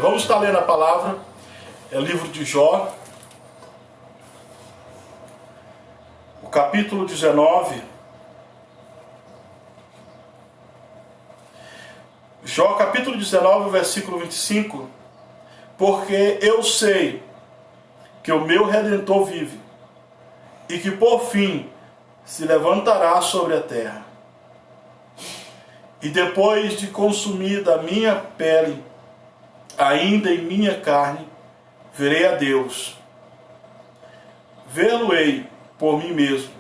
Vamos estar lendo a palavra, é o livro de Jó, o capítulo 19. Jó, capítulo 19, versículo 25. Porque eu sei que o meu Redentor vive, e que por fim se levantará sobre a terra. E depois de consumida a minha pele, ainda em minha carne, verei a Deus. Vê-lo-ei por mim mesmo,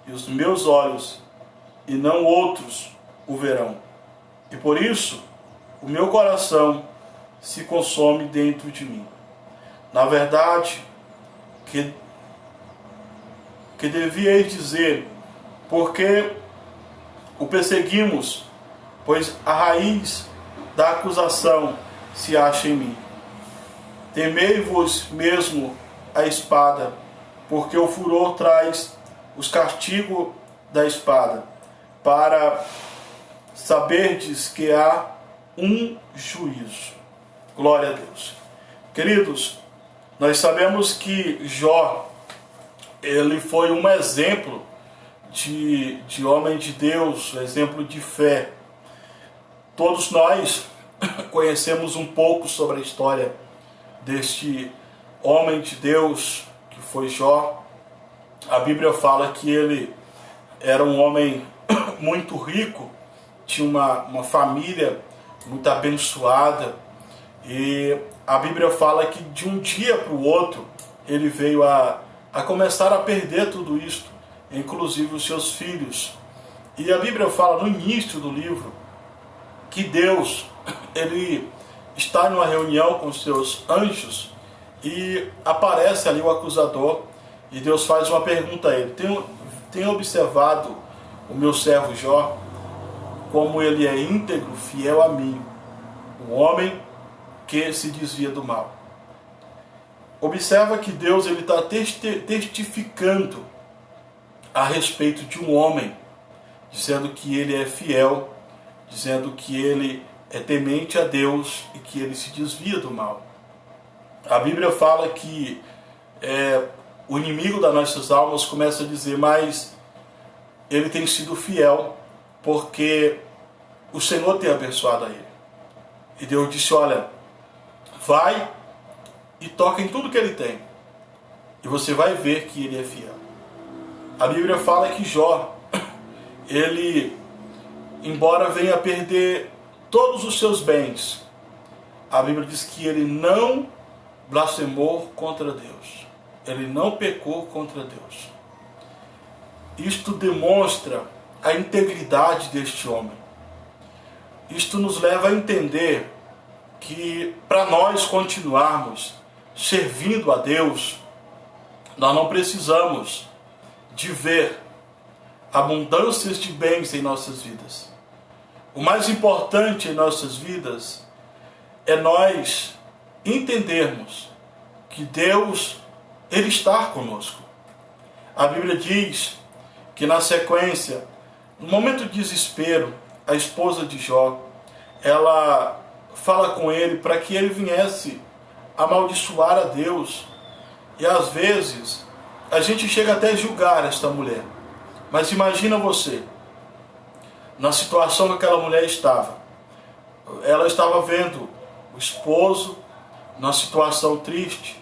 e os meus olhos, e não outros, o verão. E por isso, o meu coração se consome dentro de mim. Na verdade, que devieis dizer, porque o perseguimos, pois a raiz da acusação se acha em mim. Temei-vos mesmo a espada, porque o furor traz os castigos da espada, para saberdes que há um juízo. Glória a Deus. Queridos, nós sabemos que Jó, ele foi um exemplo de homem de Deus, um exemplo de fé. Todos nós conhecemos um pouco sobre a história deste homem de Deus que foi Jó. A Bíblia fala que ele era um homem muito rico, tinha uma família muito abençoada, e a Bíblia fala que de um dia para o outro ele veio a começar a perder tudo isto, inclusive os seus filhos. E a Bíblia fala no início do livro que Deus, ele está em uma reunião com os seus anjos e aparece ali o acusador, e Deus faz uma pergunta a ele: tem observado o meu servo Jó, como ele é íntegro, fiel a mim, um homem que se desvia do mal. Observa que Deus está testificando a respeito de um homem, dizendo que ele é fiel, dizendo que ele é temente a Deus e que ele se desvia do mal. A Bíblia fala que o inimigo das nossas almas começa a dizer: mas ele tem sido fiel porque o Senhor tem abençoado a ele. E Deus disse: olha, vai e toca em tudo que ele tem, e você vai ver que ele é fiel. A Bíblia fala que Jó, ele, embora venha a perder todos os seus bens, a Bíblia diz que ele não blasfemou contra Deus, ele não pecou contra Deus. Isto demonstra a integridade deste homem. Isto nos leva a entender que para nós continuarmos servindo a Deus, nós não precisamos de ver abundâncias de bens em nossas vidas. O mais importante em nossas vidas é nós entendermos que Deus, ele está conosco. A Bíblia diz que na sequência, no momento de desespero, a esposa de Jó, ela fala com ele para que ele viesse amaldiçoar a Deus. E às vezes a gente chega até a julgar esta mulher. Mas imagina você, na situação que aquela mulher estava. Ela estava vendo o esposo numa situação triste.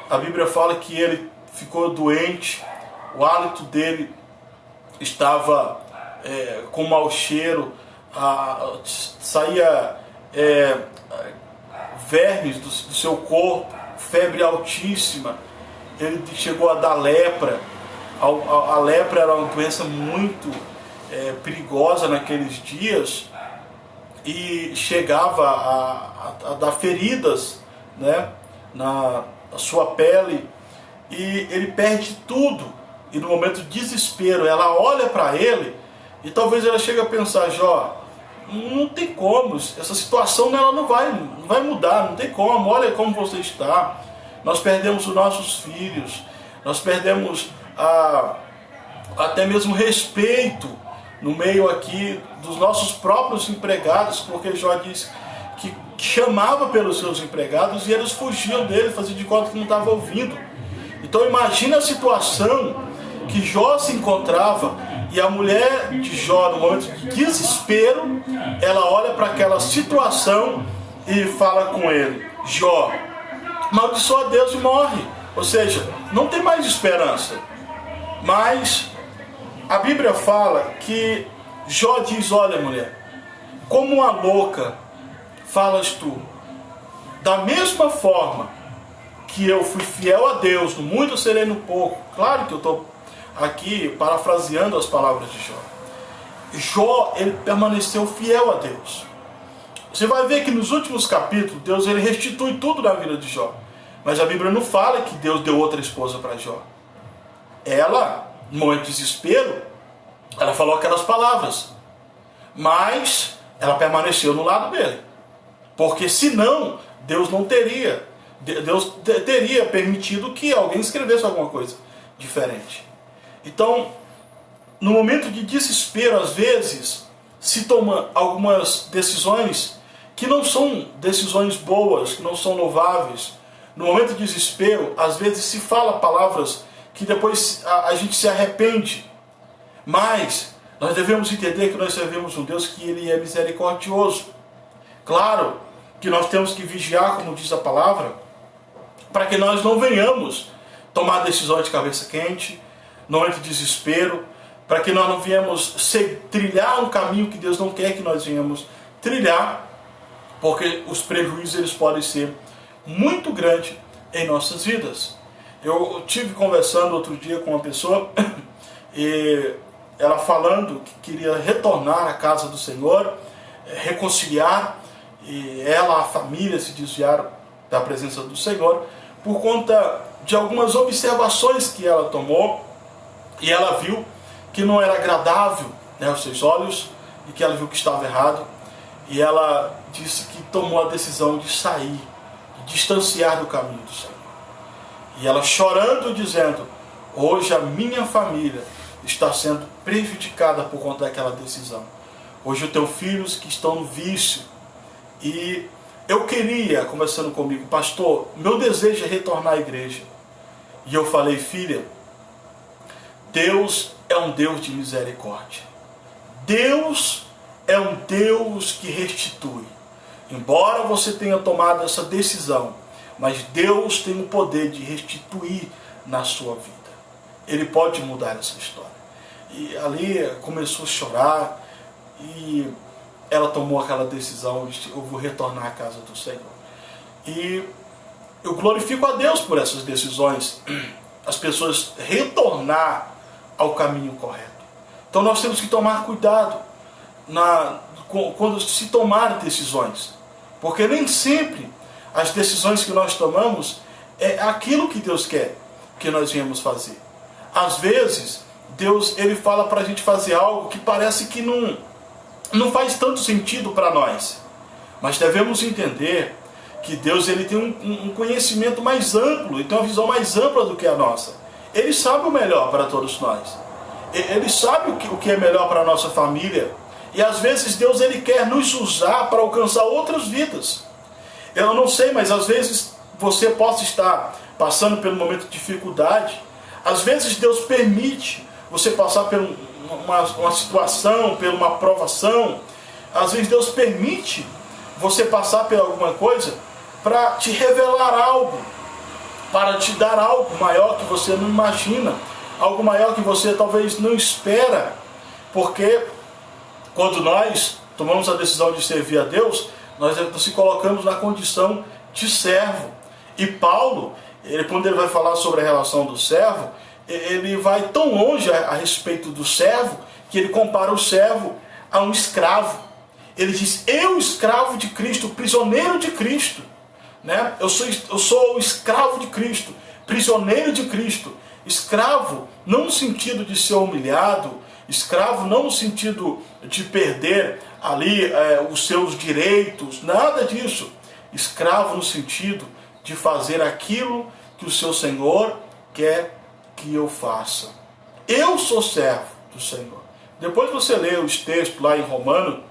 A Bíblia fala que ele ficou doente, o hálito dele estava com mau cheiro, saía vermes do seu corpo, febre altíssima. Ele chegou a dar lepra. A lepra era uma doença muito perigosa naqueles dias, e chegava a dar feridas, né, na sua pele, e ele perde tudo. E no momento de desespero, ela olha para ele, e talvez ela chegue a pensar: Jó, não tem como, essa situação ela não vai mudar, não tem como, olha como você está. Nós perdemos os nossos filhos, nós perdemos até mesmo respeito no meio aqui dos nossos próprios empregados, porque Jó diz que chamava pelos seus empregados e eles fugiam dele, faziam de conta que não estavam ouvindo. Então imagina a situação que Jó se encontrava, e a mulher de Jó, no momento de desespero, ela olha para aquela situação e fala com ele: Jó, amaldiçoa Deus e morre. Ou seja, não tem mais esperança. Mas a Bíblia fala que Jó diz: olha, mulher, como uma louca falas tu. Da mesma forma que eu fui fiel a Deus, no muito eu serei no pouco. Claro que eu estou aqui parafraseando as palavras de Jó. Jó, ele permaneceu fiel a Deus. Você vai ver que nos últimos capítulos, Deus ele restitui tudo na vida de Jó. Mas a Bíblia não fala que Deus deu outra esposa para Jó. Ela, no momento de desespero, ela falou aquelas palavras. Mas ela permaneceu no lado dele. Porque senão, Deus não teria. Deus teria permitido que alguém escrevesse alguma coisa diferente. Então, no momento de desespero, às vezes, se toma algumas decisões que não são decisões boas, que não são louváveis. No momento de desespero, às vezes se fala palavras que depois a gente se arrepende. Mas nós devemos entender que nós servimos um Deus que ele é misericordioso. Claro que nós temos que vigiar, como diz a palavra, para que nós não venhamos tomar decisões de cabeça quente, no momento de desespero, para que nós não venhamos trilhar um caminho que Deus não quer que nós venhamos trilhar, porque os prejuízos eles podem ser muito grandes em nossas vidas. Eu tive conversando outro dia com uma pessoa e ela falando que queria retornar à casa do Senhor, reconciliar, e ela, a família, se desviaram da presença do Senhor por conta de algumas observações que ela tomou, e ela viu que não era agradável, né, aos seus olhos, e que ela viu que estava errado, e ela disse que tomou a decisão de sair, de distanciar do caminho do Senhor. E ela chorando, dizendo: hoje a minha família está sendo prejudicada por conta daquela decisão. Hoje eu tenho filhos que estão no vício. E eu queria, conversando comigo: pastor, meu desejo é retornar à igreja. E eu falei: filha, Deus é um Deus de misericórdia. Deus é um Deus que restitui. Embora você tenha tomado essa decisão, mas Deus tem o poder de restituir na sua vida. Ele pode mudar essa história. E ali começou a chorar e ela tomou aquela decisão de: eu vou retornar à casa do Senhor. E eu glorifico a Deus por essas decisões, as pessoas retornar ao caminho correto. Então nós temos que tomar cuidado quando se tomar decisões, porque nem sempre as decisões que nós tomamos é aquilo que Deus quer que nós venhamos fazer. Às vezes Deus ele fala para a gente fazer algo que parece que não faz tanto sentido para nós, mas devemos entender que Deus ele tem um conhecimento mais amplo, ele tem uma visão mais ampla do que a nossa. Ele sabe o melhor para todos nós. Ele sabe o que é melhor para a nossa família. E às vezes Deus ele quer nos usar para alcançar outras vidas. Eu não sei, mas às vezes você possa estar passando por um momento de dificuldade. Às vezes Deus permite você passar por uma situação, por uma provação. Às vezes Deus permite você passar por alguma coisa para te revelar algo, para te dar algo maior que você não imagina, algo maior que você talvez não espera. Porque quando nós tomamos a decisão de servir a Deus, nós se colocamos na condição de servo. E Paulo, quando ele vai falar sobre a relação do servo, ele vai tão longe a respeito do servo, que ele compara o servo a um escravo. Ele diz: eu, escravo de Cristo, prisioneiro de Cristo. Né? Eu sou o escravo de Cristo, prisioneiro de Cristo. Escravo não no sentido de ser humilhado, escravo não no sentido de perder ali os seus direitos, nada disso. Escravo no sentido de fazer aquilo que o seu Senhor quer que eu faça. Eu sou servo do Senhor, Depois você lê os textos lá em Romano,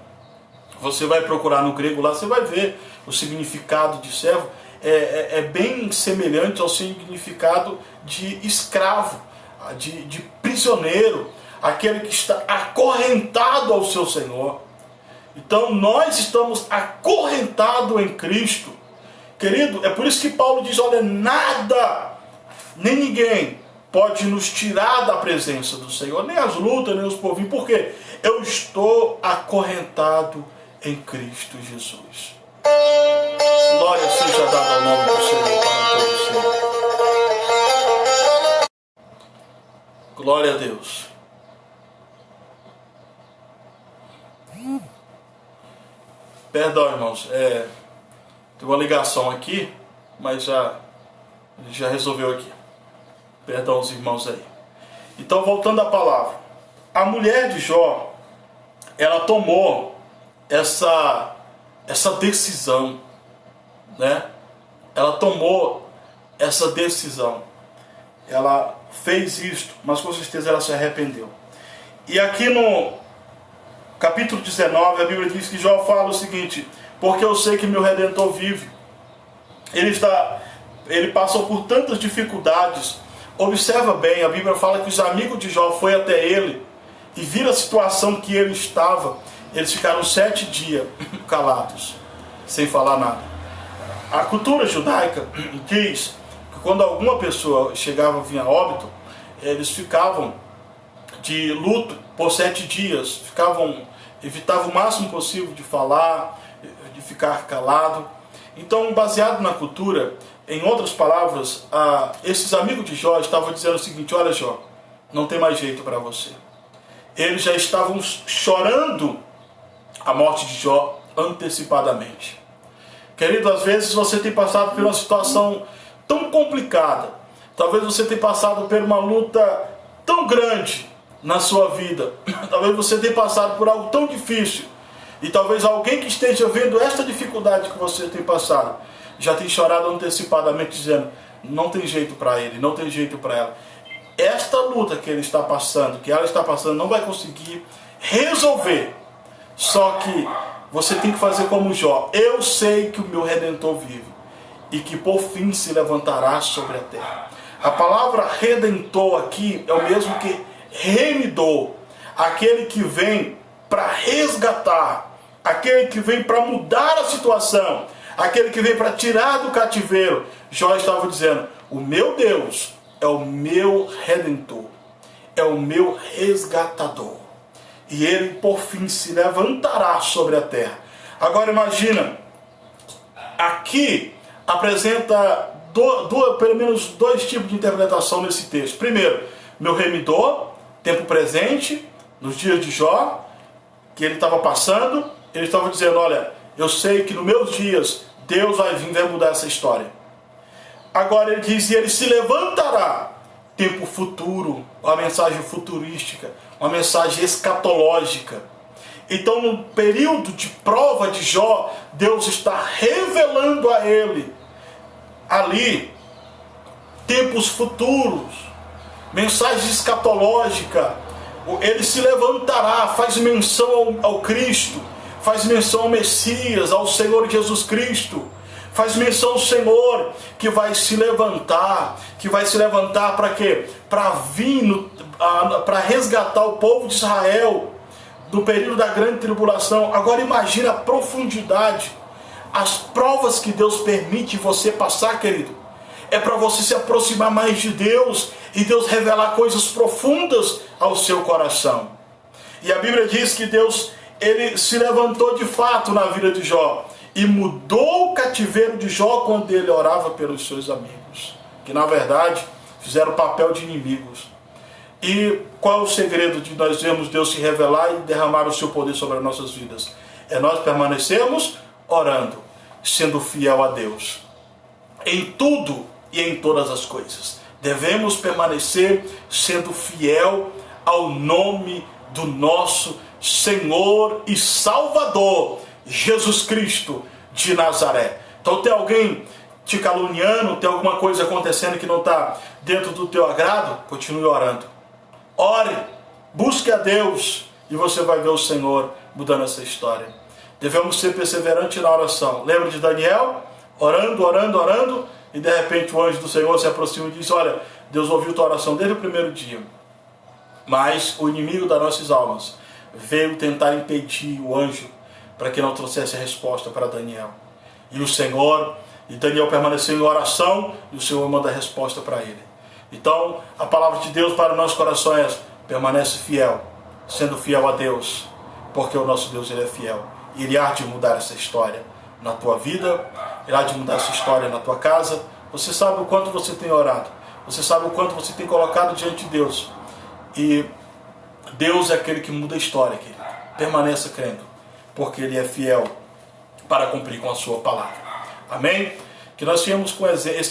você vai procurar no grego lá, você vai ver o significado de servo. É bem semelhante ao significado de escravo, de prisioneiro, aquele que está acorrentado ao seu Senhor. Então nós estamos acorrentados em Cristo. Querido, é por isso que Paulo diz, olha, nada, nem ninguém pode nos tirar da presença do Senhor, nem as lutas, nem os povinhos. Por quê? Eu estou acorrentado em Cristo Jesus. Glória seja dada ao nome do Senhor para todos sempre. Glória a Deus. Perdão, irmãos, tem uma ligação aqui, mas já resolveu aqui. Perdão os irmãos aí. Então, voltando à palavra. A mulher de Jó, ela tomou essa decisão, né? Ela tomou essa decisão. Ela fez isto, mas com certeza ela se arrependeu. E aqui no capítulo 19, a Bíblia diz que Jó fala o seguinte: porque eu sei que meu Redentor vive. Ele passou por tantas dificuldades. Observa bem, a Bíblia fala que os amigos de Jó foram até ele e viram a situação que ele estava. Eles ficaram 7 dias calados, sem falar nada. A cultura judaica diz que quando alguma pessoa chegava a vir a óbito, eles ficavam de luto por 7 dias, evitavam o máximo possível de falar, de ficar calado. Então, baseado na cultura, em outras palavras, esses amigos de Jó estavam dizendo o seguinte: olha, Jó, não tem mais jeito para você. Eles já estavam chorando a morte de Jó antecipadamente. Querido, às vezes você tem passado por uma situação tão complicada, talvez você tenha passado por uma luta tão grande na sua vida, talvez você tenha passado por algo tão difícil, e talvez alguém que esteja vendo esta dificuldade que você tem passado, já tem chorado antecipadamente dizendo, não tem jeito para ele, não tem jeito para ela. Esta luta que ele está passando, que ela está passando, não vai conseguir resolver. Só que você tem que fazer como Jó. Eu sei que o meu Redentor vive e que por fim se levantará sobre a terra. A palavra Redentor aqui é o mesmo que remidor, aquele que vem para resgatar, aquele que vem para mudar a situação, aquele que vem para tirar do cativeiro. Jó estava dizendo, o meu Deus é o meu Redentor, é o meu resgatador, e ele por fim se levantará sobre a terra. Agora imagina, aqui apresenta pelo menos 2 tipos de interpretação nesse texto. Primeiro, meu remidor, tempo presente, nos dias de Jó, que ele estava passando, ele estava dizendo, olha, eu sei que nos meus dias Deus vai vir, vai mudar essa história. Agora ele diz, e ele se levantará, tempo futuro, uma mensagem futurística, uma mensagem escatológica. Então no período de prova de Jó, Deus está revelando a ele, ali, tempos futuros, mensagem escatológica. Ele se levantará, faz menção ao Cristo, faz menção ao Messias, ao Senhor Jesus Cristo, faz menção ao Senhor que vai se levantar para quê? Para vir, para resgatar o povo de Israel do período da grande tribulação. Agora imagine a profundidade, as provas que Deus permite você passar, querido. É para você se aproximar mais de Deus e Deus revelar coisas profundas ao seu coração. E a Bíblia diz que Deus, ele se levantou de fato na vida de Jó e mudou o cativeiro de Jó quando ele orava pelos seus amigos, que na verdade fizeram o papel de inimigos. E qual é o segredo de nós vermos Deus se revelar e derramar o seu poder sobre as nossas vidas? É nós permanecermos orando, sendo fiel a Deus em tudo e em todas as coisas. Devemos permanecer sendo fiel ao nome do nosso Senhor e Salvador, Jesus Cristo de Nazaré. Então tem alguém te caluniando, tem alguma coisa acontecendo que não está dentro do teu agrado? Continue orando. Ore, busque a Deus, e você vai ver o Senhor mudando essa história. Devemos ser perseverantes na oração. Lembra de Daniel? Orando, orando, orando, e de repente o anjo do Senhor se aproxima e diz: olha, Deus ouviu tua oração desde o primeiro dia, mas o inimigo das nossas almas veio tentar impedir o anjo para que não trouxesse a resposta para Daniel. E Daniel permaneceu em oração, e o Senhor manda a resposta para ele. Então, a palavra de Deus para o nosso coração é: permanece fiel, sendo fiel a Deus, porque o nosso Deus, Ele é fiel. E Ele há de mudar essa história na tua vida, Ele há de mudar essa história na tua casa. Você sabe o quanto você tem orado, você sabe o quanto você tem colocado diante de Deus. E Deus é aquele que muda a história, querido. Permaneça crendo, porque Ele é fiel para cumprir com a sua palavra. Amém? Que nós tenhamos com esse